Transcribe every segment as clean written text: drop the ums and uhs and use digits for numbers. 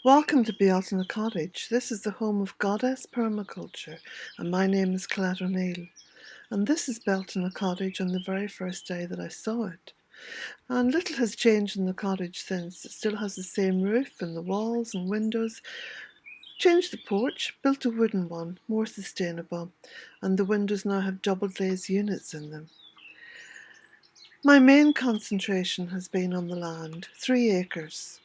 Welcome to Bealtaine Cottage. This is the home of goddess permaculture, and my name is Claire. And this is Bealtaine Cottage on the very first day that I saw it. And little has changed in the cottage since. It still has the same roof and the walls and windows. Changed the porch, built a wooden one, more sustainable, and the windows now have double glazed units in them. My main concentration has been on the land, 3 acres.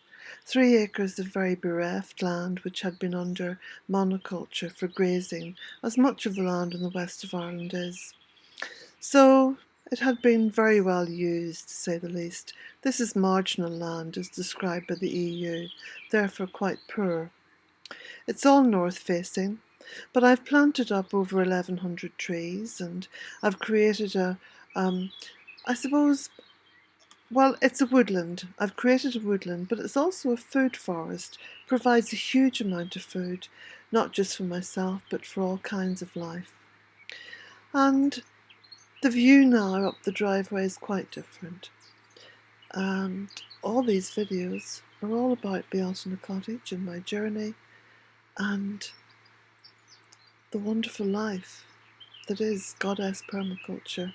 3 acres of very bereft land which had been under monoculture for grazing, as much of the land in the west of Ireland is. So it had been very well used, to say the least. This is marginal land as described by the EU, therefore quite poor. It's all north facing, but I've planted up over 1,100 trees and I've created it's a woodland. I've created a woodland, but it's also a food forest. Provides a huge amount of food, not just for myself, but for all kinds of life. And the view now up the driveway is quite different. And all these videos are all about Bealtaine Cottage and my journey and the wonderful life that is goddess permaculture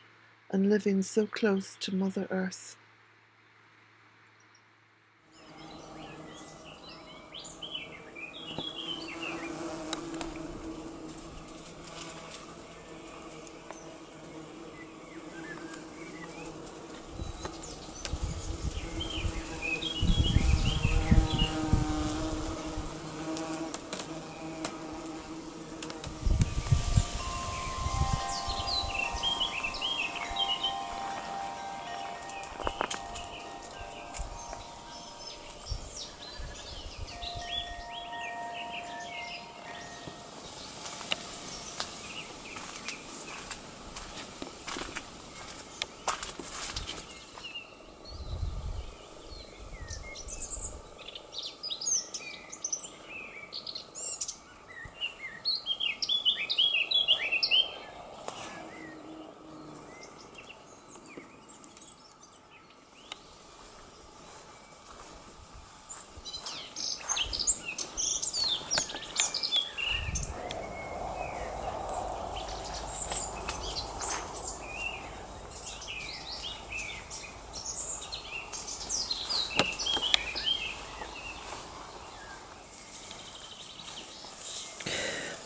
and living so close to Mother Earth.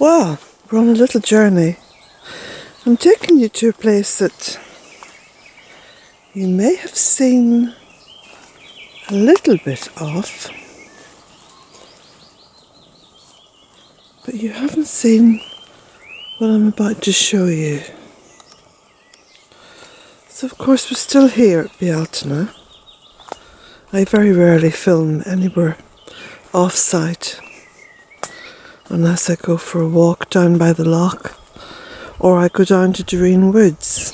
Well, we're on a little journey. I'm taking you to a place that you may have seen a little bit of, but you haven't seen what I'm about to show you. So of course we're still here at Bealtaine. I very rarely film anywhere off-site, unless I go for a walk down by the loch, or I go down to Doreen Woods,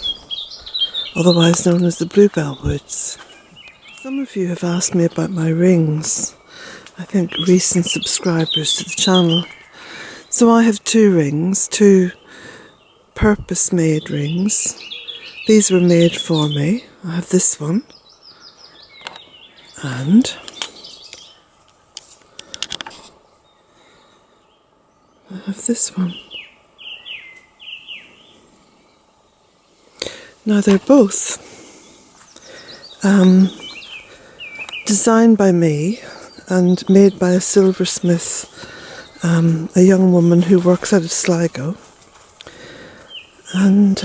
otherwise known as the Bluebell Woods. Some of you have asked me about my rings, I think recent subscribers to the channel. So I have 2 rings, 2 purpose-made rings. These were made for me. I have this one, and I have this one. Now they're both designed by me and made by a silversmith, a young woman who works out of Sligo. And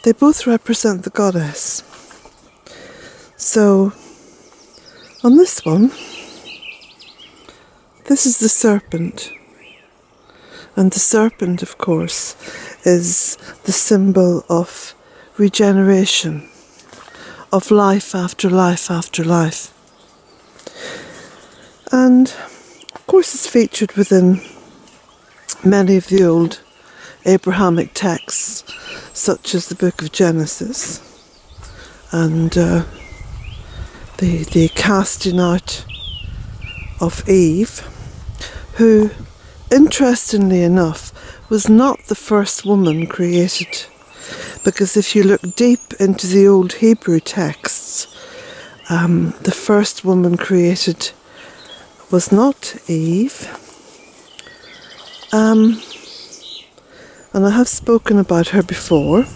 they both represent the goddess. So on this one, this is the serpent, and the serpent, of course, is the symbol of regeneration, of life after life after life. And, of course, it's featured within many of the old Abrahamic texts, such as the Book of Genesis, and the casting out of Eve, who, interestingly enough, was not the first woman created, because if you look deep into the old Hebrew texts, The first woman created was not Eve. And I have spoken about her before.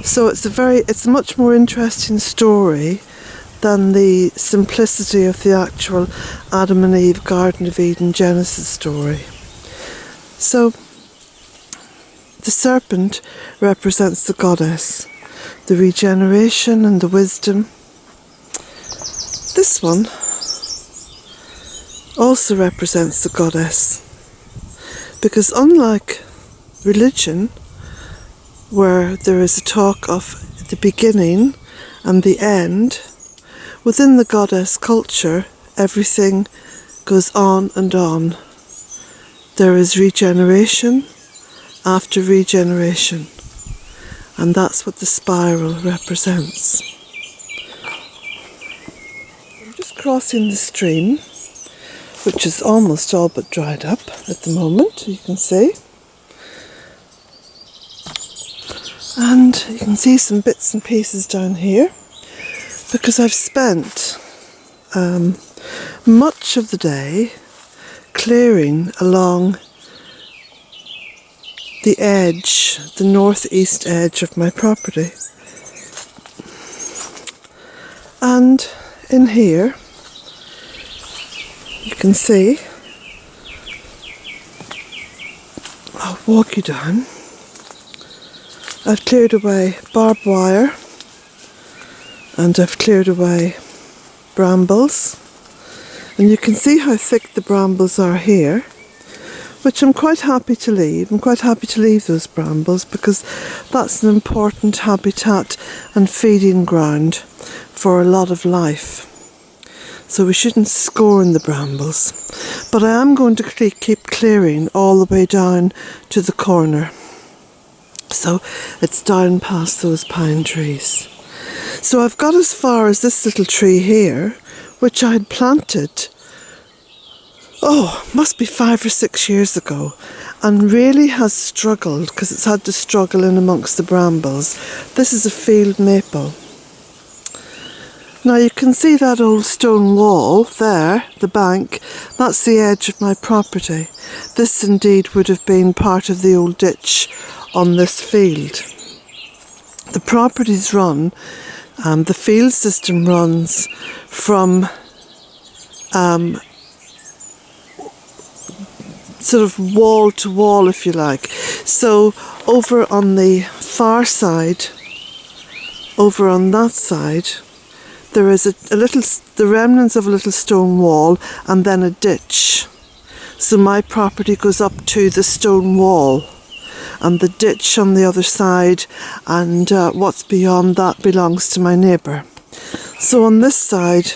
So it's a much more interesting story than the simplicity of the actual Adam and Eve Garden of Eden Genesis story. So the serpent represents the goddess, the regeneration and the wisdom. This one also represents the goddess, because unlike religion, where there is a talk of the beginning and the end, within the goddess culture, everything goes on and on. There is regeneration after regeneration, and that's what the spiral represents. I'm just crossing the stream, which is almost all but dried up at the moment, you can see. And you can see some bits and pieces down here, because I've spent much of the day clearing along the edge, the northeast edge of my property. And in here, you can see, I'll walk you down. I've cleared away barbed wire, and I've cleared away brambles, and you can see how thick the brambles are here, which I'm quite happy to leave. I'm quite happy to leave those brambles, because that's an important habitat and feeding ground for a lot of life. So we shouldn't scorn the brambles. But I am going to keep clearing all the way down to the corner. So it's down past those pine trees. So I've got as far as this little tree here, which I had planted, must be 5 or 6 years ago, and really has struggled, because it's had to struggle in amongst the brambles. This is a field maple. Now you can see that old stone wall there, the bank, that's the edge of my property. This indeed would have been part of the old ditch on this field. The property's run, the field system runs from sort of wall to wall, if you like. So over on the far side, over on that side, there is the remnants of a little stone wall and then a ditch. So my property goes up to the stone wall, and the ditch on the other side, and what's beyond that belongs to my neighbour. So on this side,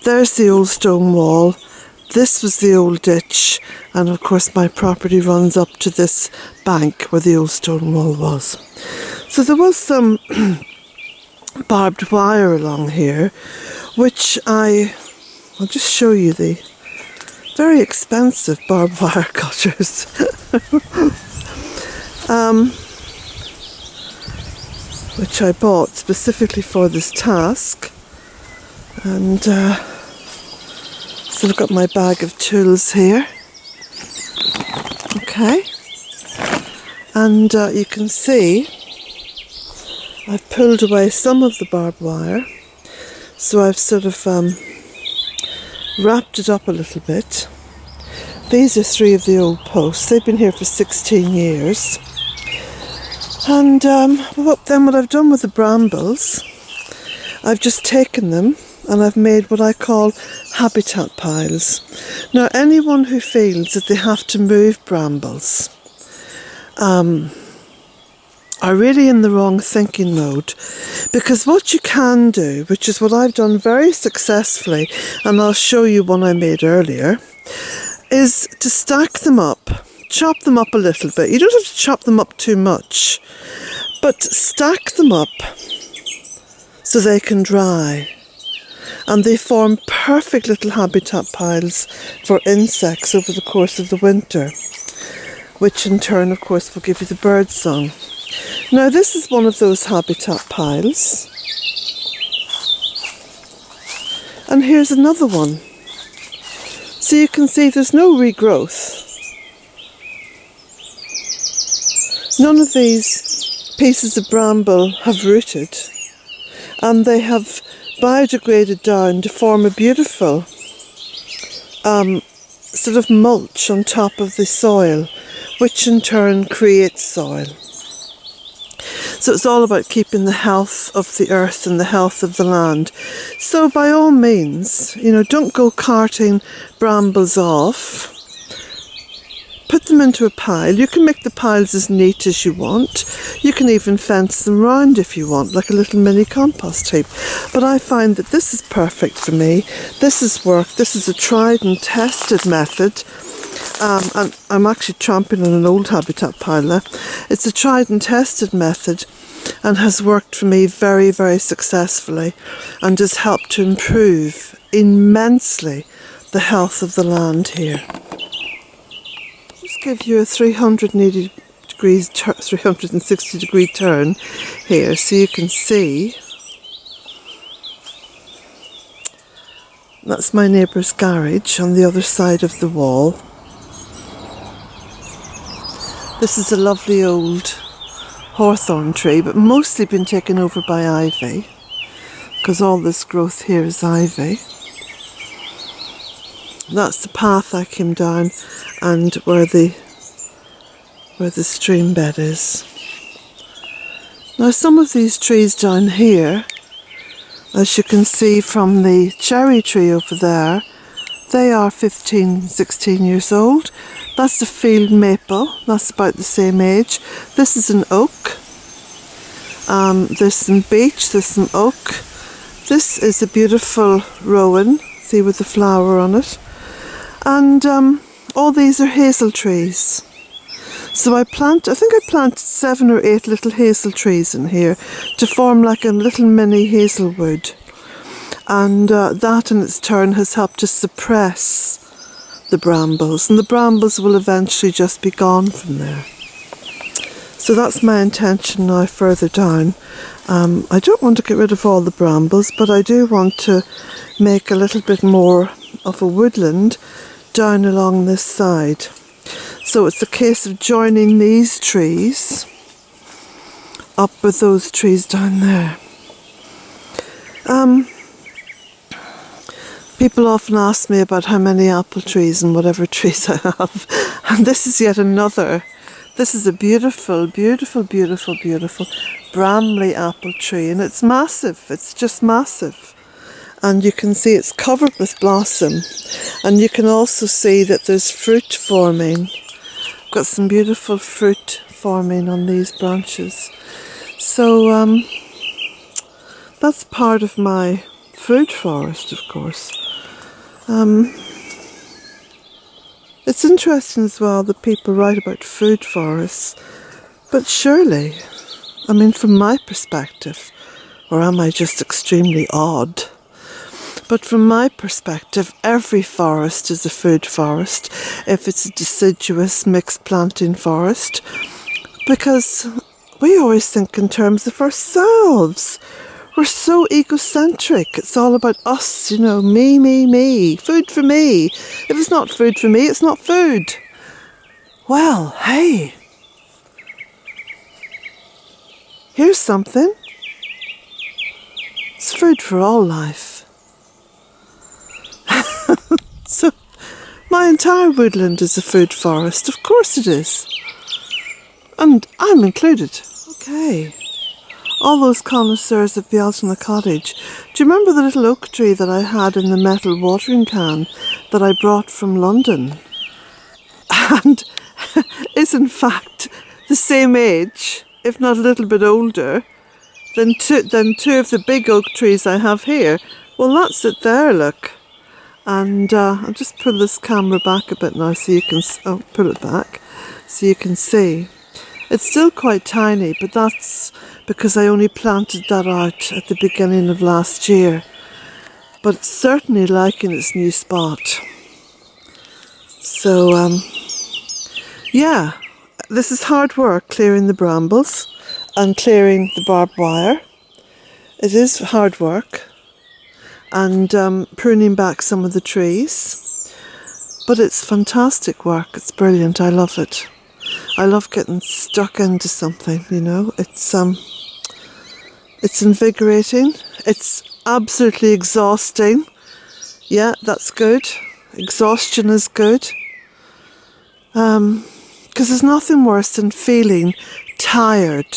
there's the old stone wall, this was the old ditch, and of course my property runs up to this bank where the old stone wall was. So there was some barbed wire along here, which I'll just show you the very expensive barbed wire cutters. Which I bought specifically for this task, and so I've got my bag of tools here. Okay, and you can see I've pulled away some of the barbed wire, so I've sort of wrapped it up a little bit. These are 3 of the old posts. They've been here for 16 years. And then what I've done with the brambles, I've just taken them and I've made what I call habitat piles. Now anyone who feels that they have to move brambles are really in the wrong thinking mode, because what you can do, which is what I've done very successfully, and I'll show you one I made earlier, is to stack them up, chop them up a little bit. You don't have to chop them up too much, but stack them up so they can dry. And they form perfect little habitat piles for insects over the course of the winter, which in turn, of course, will give you the bird song. Now this is one of those habitat piles. And here's another one. So you can see there's no regrowth. None of these pieces of bramble have rooted, and they have biodegraded down to form a beautiful sort of mulch on top of the soil, which in turn creates soil. So it's all about keeping the health of the earth and the health of the land. So by all means, don't go carting brambles off. Put them into a pile. You can make the piles as neat as you want. You can even fence them round if you want, like a little mini compost heap. But I find that this is perfect for me. This has worked. This is a tried and tested method. And I'm actually tramping on an old habitat pile there. It's a tried and tested method and has worked for me very, very successfully, and has helped to improve immensely the health of the land here. Just give you a 360 degree turn here so you can see. That's my neighbour's garage on the other side of the wall. This is a lovely old hawthorn tree, but mostly been taken over by ivy, because all this growth here is ivy. That's the path I came down, and where the stream bed is. Now some of these trees down here, as you can see from the cherry tree over there, they are 15, 16 years old. That's a field maple, that's about the same age. This is an oak. There's some beech, there's some oak. This is a beautiful rowan, see, with the flower on it. And all these are hazel trees. So I think I planted 7 or 8 little hazel trees in here to form like a little mini hazelwood. And that in its turn has helped to suppress the brambles, and the brambles will eventually just be gone from there. So that's my intention now further down. I don't want to get rid of all the brambles, but I do want to make a little bit more of a woodland down along this side. So it's a case of joining these trees up with those trees down there. People often ask me about how many apple trees and whatever trees I have, and this is yet another. This is a beautiful, beautiful, beautiful, beautiful Bramley apple tree, and it's massive. It's just massive. And you can see it's covered with blossom, and you can also see that there's fruit forming. I've got some beautiful fruit forming on these branches. So that's part of my food forest, of course. It's interesting as well that people write about food forests, but surely, I mean, from my perspective, or am I just extremely odd? But from my perspective, every forest is a food forest if it's a deciduous mixed planting forest, because we always think in terms of ourselves. We're so egocentric. It's all about us, me, food for me. If it's not food for me, it's not food. Well, hey, here's something. It's food for all life. So, my entire woodland is a food forest. Of course it is. And I'm included. Okay. All those connoisseurs of Bealtaine Cottage. Do you remember the little oak tree that I had in the metal watering can that I brought from London? And is in fact the same age, if not a little bit older, than two of the big oak trees I have here. Well, that's it there, look. And I'll just pull this camera back a bit now so you can... Oh, pull it back so you can see. It's still quite tiny, but that's because I only planted that out at the beginning of last year. But it's certainly liking its new spot. So, yeah, this is hard work, clearing the brambles and clearing the barbed wire. It is hard work. and pruning back some of the trees. But it's fantastic work. It's brilliant. I love it. I love getting stuck into something, you know. It's invigorating. It's absolutely exhausting. Yeah, that's good. Exhaustion is good. Because there's nothing worse than feeling tired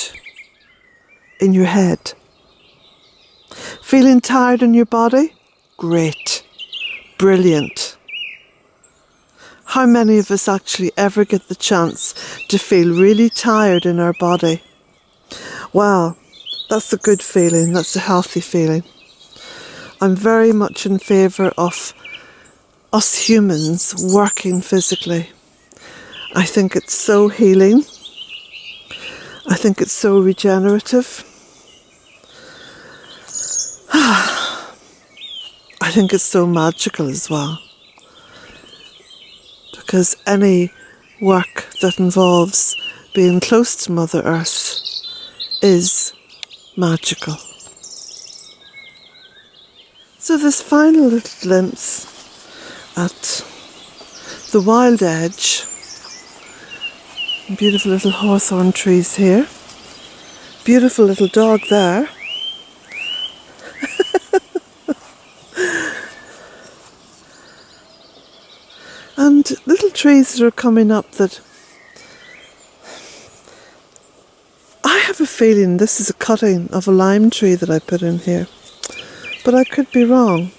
in your head. Feeling tired in your body? Great. Brilliant. How many of us actually ever get the chance to feel really tired in our body? Well, that's a good feeling. That's a healthy feeling. I'm very much in favour of us humans working physically. I think it's so healing. I think it's so regenerative. I think it's so magical as well. Because any work that involves being close to Mother Earth is magical. So this final little glimpse at the wild edge. Beautiful little hawthorn trees here. Beautiful little dog there. And little trees that are coming up that I have a feeling this is a cutting of a lime tree that I put in here. But I could be wrong.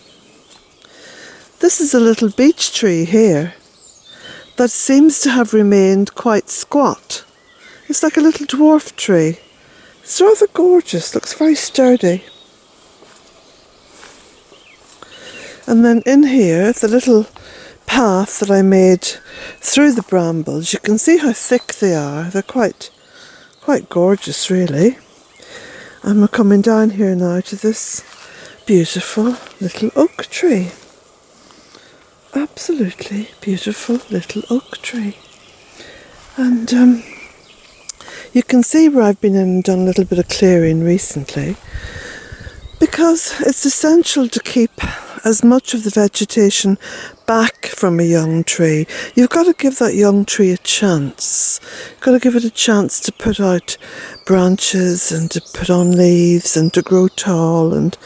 This is a little beech tree here that seems to have remained quite squat. It's like a little dwarf tree. It's rather gorgeous, looks very sturdy. And then in here, the little path that I made through the brambles, you can see how thick they are. They're quite gorgeous, really. And we're coming down here now to this beautiful little oak tree. Absolutely beautiful little oak tree. And you can see where I've been in and done a little bit of clearing recently, because it's essential to keep as much of the vegetation back from a young tree. You've got to give that young tree a chance. You've got to give it a chance to put out branches and to put on leaves and to grow tall. And,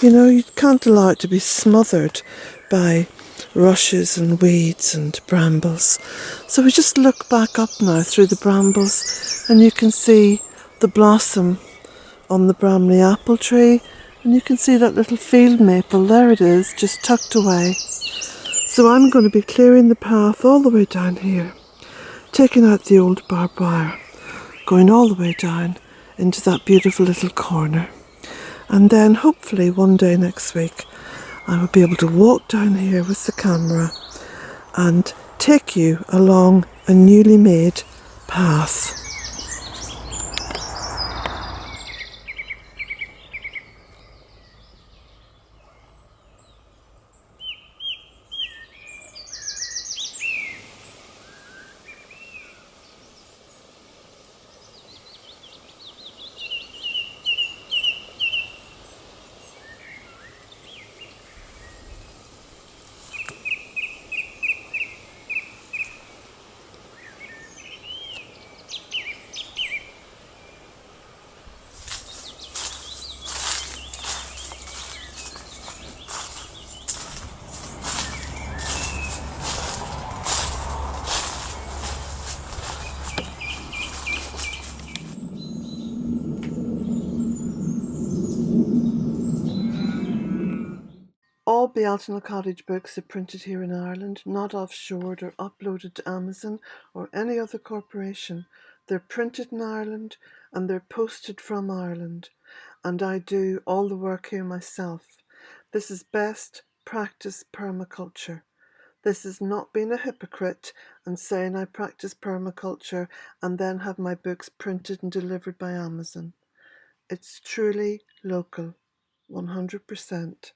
you know, you can't allow it to be smothered by rushes and weeds and brambles. So we just look back up now through the brambles and you can see the blossom on the Bramley apple tree. And you can see that little field maple, there it is, just tucked away. So I'm going to be clearing the path all the way down here, taking out the old barbed wire, going all the way down into that beautiful little corner. And then hopefully one day next week, I will be able to walk down here with the camera and take you along a newly made path. All Bealtaine Cottage books are printed here in Ireland, not offshored or uploaded to Amazon or any other corporation. They're printed in Ireland and they're posted from Ireland. And I do all the work here myself. This is best practice permaculture. This is not being a hypocrite and saying I practice permaculture and then have my books printed and delivered by Amazon. It's truly local, 100%.